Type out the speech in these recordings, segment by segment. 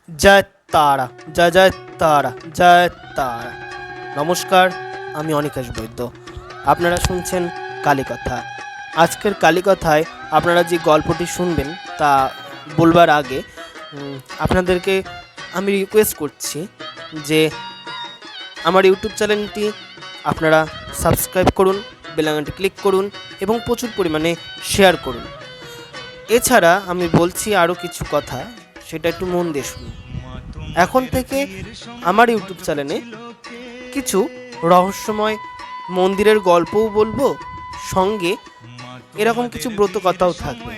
জয় তারা, জয় জয় তারা, জয় তারা। নমস্কার, আমি অনিকেশ বৈদ্য। আপনারা শুনছেন কালীকথা। আজকের কালীকথায় আপনারা যে গল্পটি শুনবেন তা বলবার আগে আপনাদেরকে আমি রিকোয়েস্ট করছি যে আমার ইউটিউব চ্যানেলটি আপনারা সাবস্ক্রাইব করুন, বেল আইকনটি ক্লিক করুন এবং প্রচুর পরিমাণে শেয়ার করুন। এছাড়া আমি বলছি আরও কিছু কথা, সেটা একটু মন দিয়ে শুনুন। এখন থেকে আমার ইউটিউব চ্যানেলে কিছু রহস্যময় মন্দিরের গল্পও বলবো, সঙ্গে এরকম কিছু ব্রত কথাও থাকবে।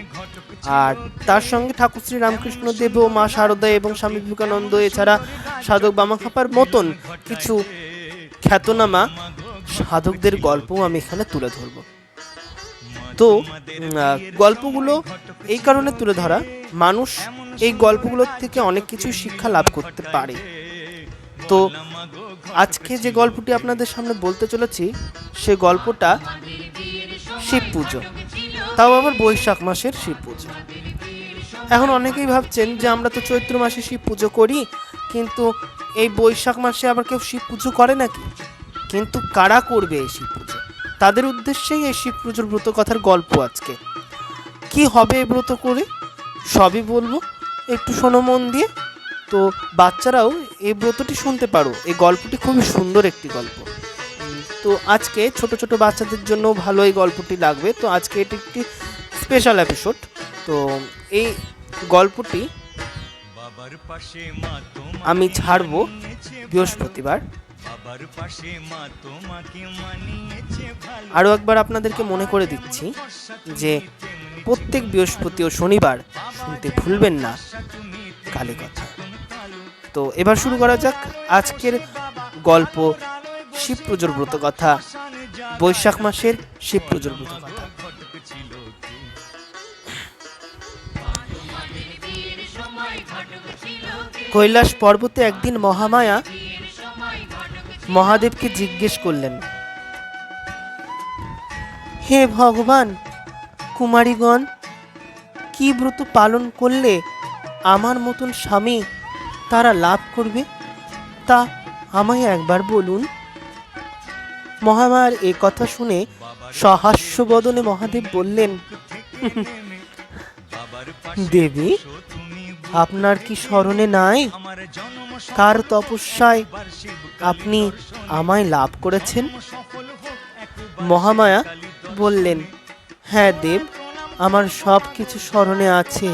আর তার সঙ্গে ঠাকুর শ্রী রামকৃষ্ণ দেব, মা শারদা এবং স্বামী বিবেকানন্দ, এছাড়া সাধক বামাখ্যাপার মতন কিছু খ্যাতনামা সাধকদের গল্পও আমি এখানে তুলে ধরব। তো গল্পগুলো এই কারণে তুলে ধরা, মানুষ এই গল্পগুলোর থেকে অনেক কিছু শিক্ষা লাভ করতে পারে। তো আজকে যে গল্পটি আপনাদের সামনে বলতে চলেছি, সে গল্পটা শিব পুজো, তাও আবার বৈশাখ মাসের শিব পুজো। এখন অনেকেই ভাবছেন যে আমরা তো চৈত্র মাসে শিব পুজো করি, কিন্তু এই বৈশাখ মাসে আবার কেউ শিব পুজো করে নাকি? কিন্তু কারা করবে এই শিব পুজো, তাদের উদ্দেশ্যেই এই শিব পুজোর ব্রত কথার গল্প। আজকে কি হবে এই ব্রত করে সবই বলবো, একটু শোনো মন দিয়ে। তো বাচ্চারাও এই ব্রতটি শুনতে পারো, এই গল্পটি খুবই সুন্দর একটি গল্প। তো আজকে ছোট ছোট বাচ্চাদের জন্য ভালো এই গল্পটি লাগবে। তো আজকে এটি একটি স্পেশাল এপিসোড। তো এই গল্পটি আমি ছাড়বো বৃহস্পতিবার। আরও একবার আপনাদেরকে মনে করে দিচ্ছি যে প্রত্যেক বৃহস্পতি ও শনিবার শুনতে ভুলবেন না কালীকথা। তো এবার শুরু করা যাক আজকের গল্প, শিব পুজোর ব্রত কথা, বৈশাখ মাসের শিব পুজোর ব্রত কথা। কৈলাস পর্বতে একদিন মহামায়া মহাদেবকে জিজ্ঞেস করলেন, হে ভগবান, কুমারীগণ কি ব্রত পালন করলে আমার মতন স্বামী তারা লাভ করবে, তা আমায় একবার বলুন। মহামায়ার এ কথা শুনে সহাস্য বদনে মহাদেব বললেন, দেবী, আপনার কি স্মরণে নাই কার তপস্যায় আপনি আমায় লাভ করেছেন? মহামায়া বললেন, হ্যাঁ দেব, আমার সব কিছু স্মরণে আছে।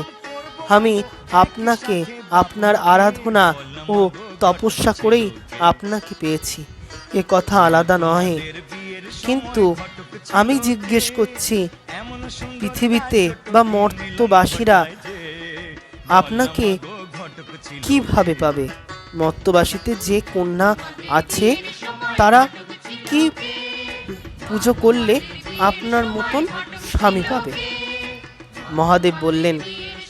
আমি আপনাকে আপনার আরাধনা ও তপস্যা করেই আপনাকে পেয়েছি, এ কথা আলাদা নয়। কিন্তু আমি জিজ্ঞেস করছি, পৃথিবীতে বা মর্ত্যবাসীরা আপনাকে কিভাবে পাবে? মর্ত্যবাসীতে যে কন্যা আছে তারা কি পুজো করলে আপনার মতন স্বামী পাবে? মহাদেব বললেন,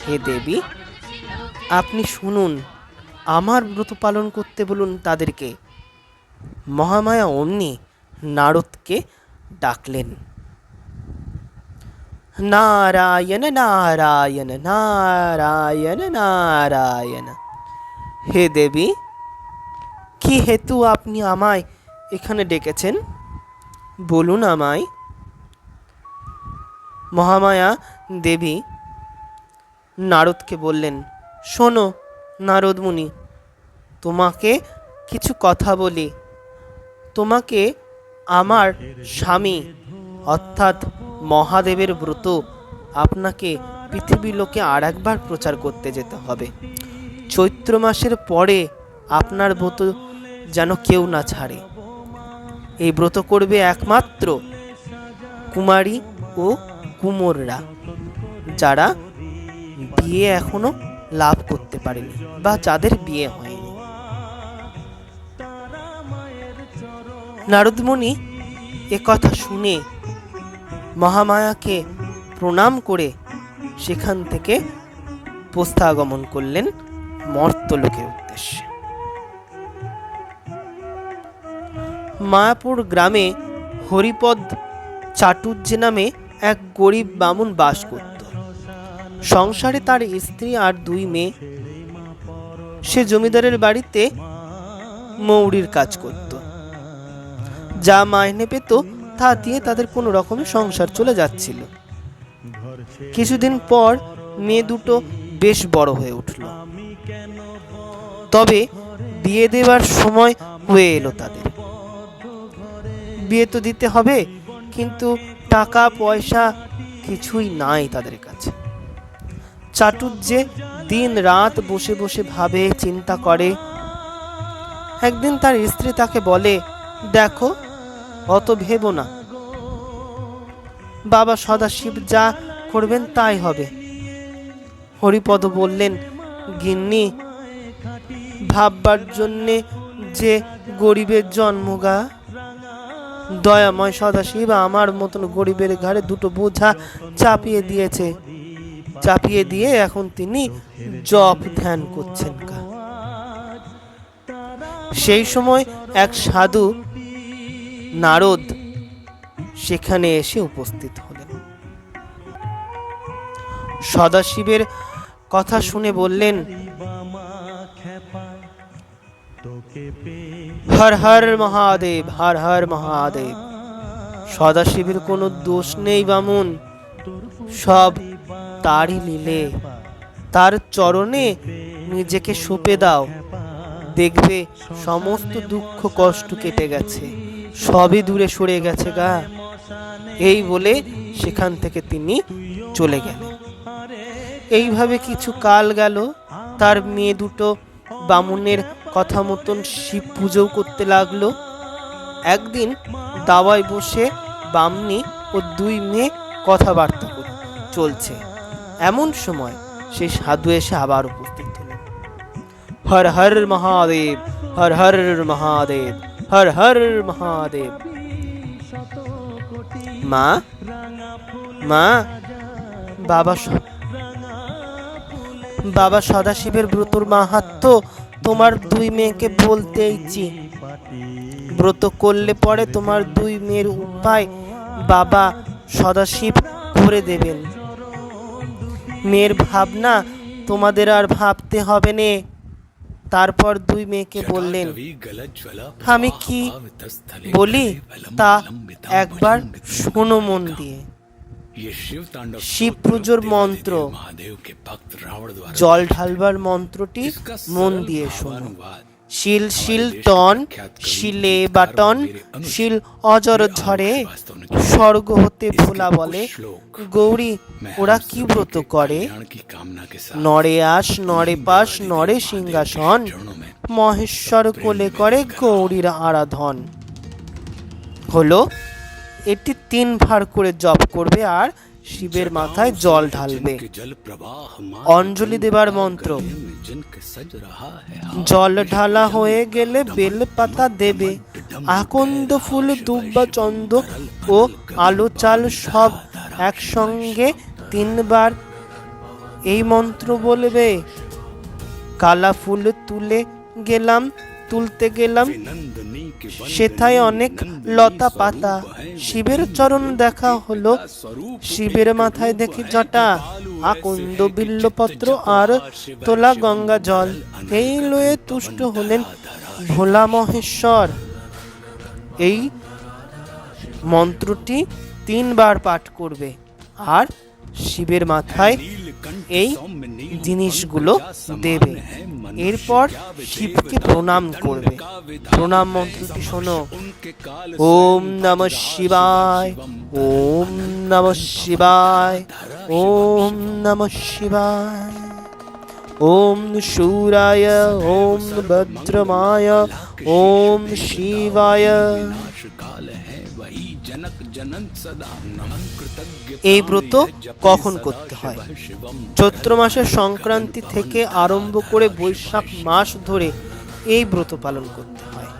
হে দেবী, আপনি শুনুন, আমার ব্রত পালন করতে বলুন তাদেরকে। মহামায়া অমনি নারদকে ডাকলেন। নারায়ণ নারায়ণ নারায়ণ নারায়ণ। হে দেবী, কি হেতু আপনি আমায় এখানে ডেকেছেন, বলুন আমায়। মহামায়া দেবী নারদকে বললেন, শোনো নারদ মুনি, তোমাকে কিছু কথা বলি। তোমাকে আমার স্বামী অর্থাৎ মহাদেবের ব্রত আপনাকে পৃথিবীর লোকে আর একবার প্রচার করতে যেতে হবে। চৈত্র মাসের পরে আপনার ব্রত যেন কেউ না ছাড়ে। এই ব্রত করবে একমাত্র কুমারী ও কুমোররা, যারা বিয়ে এখনো লাভ করতে পারেনি বা যাদের বিয়ে হয়নি। নারদমুনি এ কথা শুনে মহামায়াকে প্রণাম করে সেখান থেকে প্রস্থাগমন করলেন মর্ত্যলোকের উদ্দেশ্যে। মায়াপুর গ্রামে হরিপদ চাটুর্যে নামে এক গরিব বামুন বাস করত। সংসারে তার স্ত্রী আর দুই মেয়ে। সে জমিদারের বাড়িতে মৌরির কাজ করত। যা মাইনে পেত তা দিয়ে তাদের কোনো রকমের সংসার চলে যাচ্ছিল। কিছুদিন পর মেয়ে দুটো বেশ বড় হয়ে উঠল। তবে বিয়ে দেওয়ার সময় হয়ে এলো তাদের। বিয়ে তো দিতে হবে, কিন্তু টাকা পয়সা কিছুই নাই তাদের কাছে। চাটুজ্জে দিন রাত বসে বসে ভাবে, চিন্তা করে। একদিন তার স্ত্রী তাকে বলে, দেখো, অত ভেবো না, বাবা সদাশিব যা করবেন তাই হবে। হরিপদ বললেন, গিন্নি, ভাববার জন্যে যে গরিবের জন্মগা, দয়াময় সদাশিব আমার মতন গরিবের ঘাড়ে দুটো বোঝা চাপিয়ে দিয়েছে। চাপিয়ে দিয়ে এখন তিনি জপ ধ্যান করছেন। সেই সময় এক সাধু নারদ সেখানে এসে উপস্থিত হলেন। সদাশিবের কথা শুনে বললেন, হর হর মহাদেব, হর হর মহাদেব। সদাশিবের কোনো দোষ নেই বামুন, সব তারই লীলে। তার চরণে নিজেকে সঁপে দাও, দেখবে সমস্ত দুঃখ কষ্ট কেটে গেছে, সবই দূরে সরে গেছে গা। এই বলে সেখান থেকে তিনি চলে গেলেন। এইভাবে কিছু কাল গেল। তার মেয়ে দুটো বামুনের কথা মতন শিব পুজো করতে লাগলো। একদিন দাওয়ায় বসে বামনি ও দুই মেয়ে কথাবার্তা চলছে। এমন সময় সেই সাধু এসে আবার উপস্থিত হলেন। হর হর মহাদেব, হর হর মহাদেব, হর হর মহাদেব। মা, মা, বাবা সদাশিবের ব্রতর মাহাত্ম্য তোমার দুই মেয়েকে বলতেইছি। ব্রত করলে পরে তোমার দুই মেয়ের উপায় বাবা সদাশিব করে দেবেন। মেয়ের ভাবনা তোমাদের আর ভাবতে হবে না। তারপর দুই মেয়েকে বললেন, আমি কি বলি তা একবার শোনো মন দিয়ে। শিব পুজোর মন্ত্র, জল ঢালবার মন্ত্রটি মন দিয়ে শোনো। শিল শিল টন, শিলে বাটন, শিল অজর ঝরে, স্বর্গ হতে ভোলা বলে, গৌরী ওরা কি ব্রত করে? নরে আস, নরে পাশ, নরে সিংহাসন, মহেশ্বর কোলে করে গৌরীর আরাধন। হলো, এটি 3 ভার করে জপ করবে আর শিবের মাথায় জল ঢালবে। অঞ্জলি দেবার মন্ত্র, জল ঢালা হয়ে গেলে বেল পাতা দেবে, আকন্দ ফুল, দুব্বা, চন্দ ও আলো চাল সব একসঙ্গে 3 বার এই মন্ত্র বলবে। কালা ফুল তুলতে গেলাম, সেথায় অনেক লতা পাতা। শিবের চরণ দেখা হলো, শিবের মাথায় দেখি জটা, আকন্দ বিল্লপত্র আর তোলা গঙ্গা জল। এই লয়ে তুষ্ট হলেন ভোলা মহেশ্বর। এই মন্ত্রটি 3 বার পাঠ করবে আর শিবের মাথায় এই জিনিসগুলো দেবে। এরপর শিবকে প্রণাম করবে। প্রণাম মন্ত্রটি শোনো, ওম নমঃ শিবায়, ওম নমঃ শিবায়, ওম নমঃ শিবায়, ওম শূরায়, ওম ভদ্রমায়, ওম শিবায়। এই ব্রত কখন করতে হয়? চৈত্র মাসের সংক্রান্তি থেকে আরম্ভ করে বৈশাখ মাস ধরে এই ব্রত পালন করতে হয়।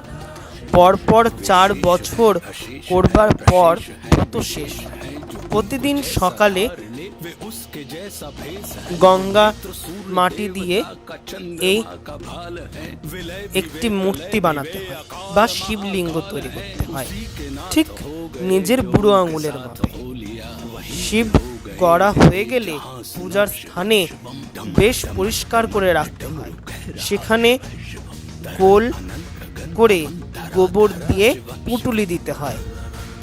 পরপর 4 বছর করবার পর ব্রত শেষ। প্রতিদিন সকালে গঙ্গা মাটি দিয়ে এই একটি মূর্তি বানাতে হয় বা শিবলিঙ্গ তৈরি করতে হয়, ঠিক নিজের বুড়ো আঙুলের মতো। শিব গড়া হয়ে গেলে পূজার স্থানে বেশ পরিষ্কার করে রাখতে হয়। সেখানে গোল করে গোবর দিয়ে পুটুলি দিতে হয়।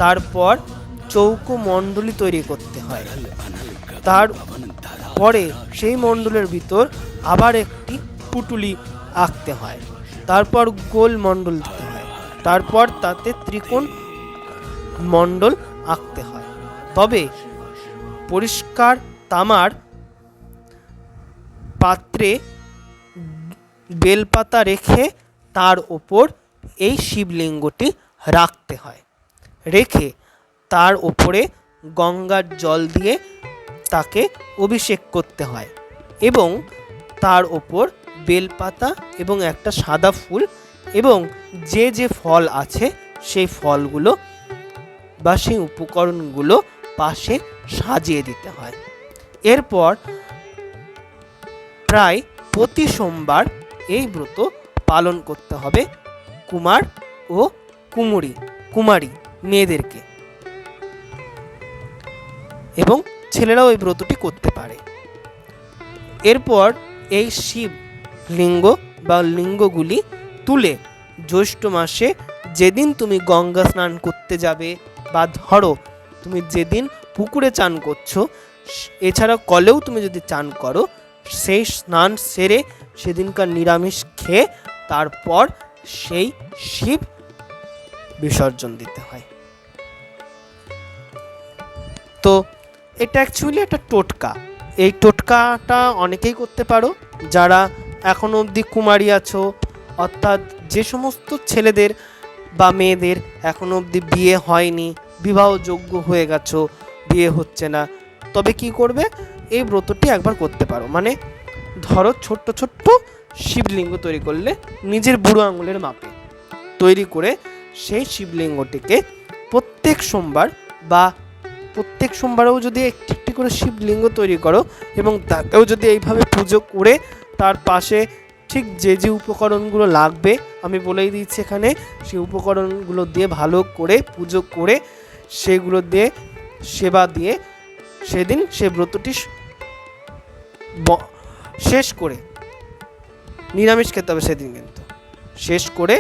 তারপর চৌকো মণ্ডলী তৈরি করতে হয়। তারপরে সেই মণ্ডলের ভিতর আবার একটি পুটুলি আঁকতে হয়। তারপর গোল মণ্ডল দিতে হয়। তারপর তাতে ত্রিকোণ মণ্ডল আঁকতে হয়। তবে পরিষ্কার তামার পাত্রে বেলপাতা রেখে তার ওপর এই শিবলিঙ্গটি রাখতে হয়। রেখে তার ওপরে গঙ্গার জল দিয়ে তাকে অভিষেক করতে হয় এবং তার ওপর বেলপাতা এবং একটা সাদা ফুল এবং যে যে ফল আছে সেই ফলগুলো বা সেই উপকরণগুলো পাশে সাজিয়ে দিতে হয়। এরপর প্রায় প্রতি সোমবার এই ব্রত পালন করতে হবে কুমার ও কুমারী মেয়েদেরকে, এবং ছেলেরাও এই ব্রতটি করতে পারে। এরপর এই শিব লিঙ্গ বা লিঙ্গগুলি তুলে জ্যৈষ্ঠ মাসে যেদিন তুমি গঙ্গা স্নান করতে যাবে বা ধরো তুমি যেদিন পুকুরে চান করছো, এছাড়া কলেও তুমি যদি চান করো, সেই স্নান সেরে সেদিনকার নিরামিষ খেয়ে তারপর সেই শিব বিসর্জন দিতে হয়। তো এটা অ্যাকচুয়ালি একটা টোটকা। এই টোটকাটা অনেকেই করতে পারো যারা এখনো অবধি কুমারী আছো, অর্থাৎ যে সমস্ত ছেলেদের বা মেয়েদের এখনো অবধি বিয়ে হয়নি, বিবাহযোগ্য হয়ে গেছো, বিয়ে হচ্ছে না, তবে কি করবে, এই ব্রতটি একবার করতে পারো। মানে ধরো ছোট্ট ছোট্ট শিবলিঙ্গ তৈরি করলে নিজের বুড়ো আঙুলের মাপে তৈরি করে সেই শিবলিঙ্গটিকে প্রত্যেক সোমবার বা প্রত্যেক সোমবারেও যদি একটি একটি করে শিবলিঙ্গ তৈরি করো এবং তাকেও যদি এইভাবে পুজো করে তার পাশে ঠিক যে যে উপকরণগুলো লাগবে আমি বলেই দিচ্ছি এখানে, সেই উপকরণগুলো দিয়ে ভালো করে পুজো করে সেগুলো দিয়ে সেবা দিয়ে সেদিন সে ব্রতটি শেষ করে, নিরামিষ খেতে হবে সেদিন, কিন্তু শেষ করে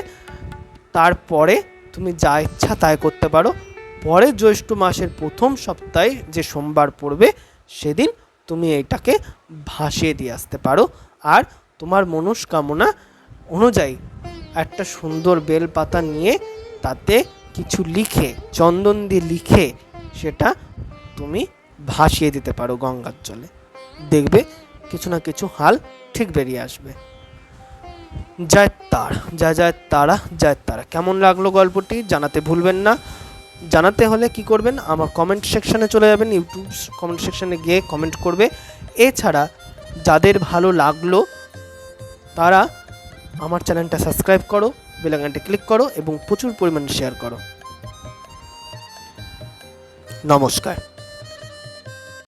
তারপরে তুমি যা ইচ্ছা তাই করতে পারো। পরে জ্যৈষ্ঠ মাসের প্রথম সপ্তাহে যে সোমবার পড়বে সেদিন তুমি এইটাকে ভাসিয়ে দিয়ে আসতে পারো। আর তোমার মনস্কামনা অনুযায়ী একটা সুন্দর বেলপাতা নিয়ে তাতে কিছু লিখে, চন্দন দিয়ে লিখে সেটা তুমি ভাসিয়ে দিতে পারো গঙ্গার জলে। দেখবে কিছু না কিছু হাল ঠিক বেরিয়ে আসবে। জয় তারা, জয় জয় তারা, জয় তারা। কেমন লাগলো গল্পটি জানাতে ভুলবেন না। জানাতে হলে কি করবেন, আমার কমেন্ট সেকশানে চলে যাবেন, ইউটিউব কমেন্ট সেকশানে গিয়ে কমেন্ট করবে। এছাড়া যাদের ভালো লাগলো তারা আমার চ্যানেলটা সাবস্ক্রাইব করো, বেল আইকনটা ক্লিক করো এবং প্রচুর পরিমাণে শেয়ার করো। নমস্কার।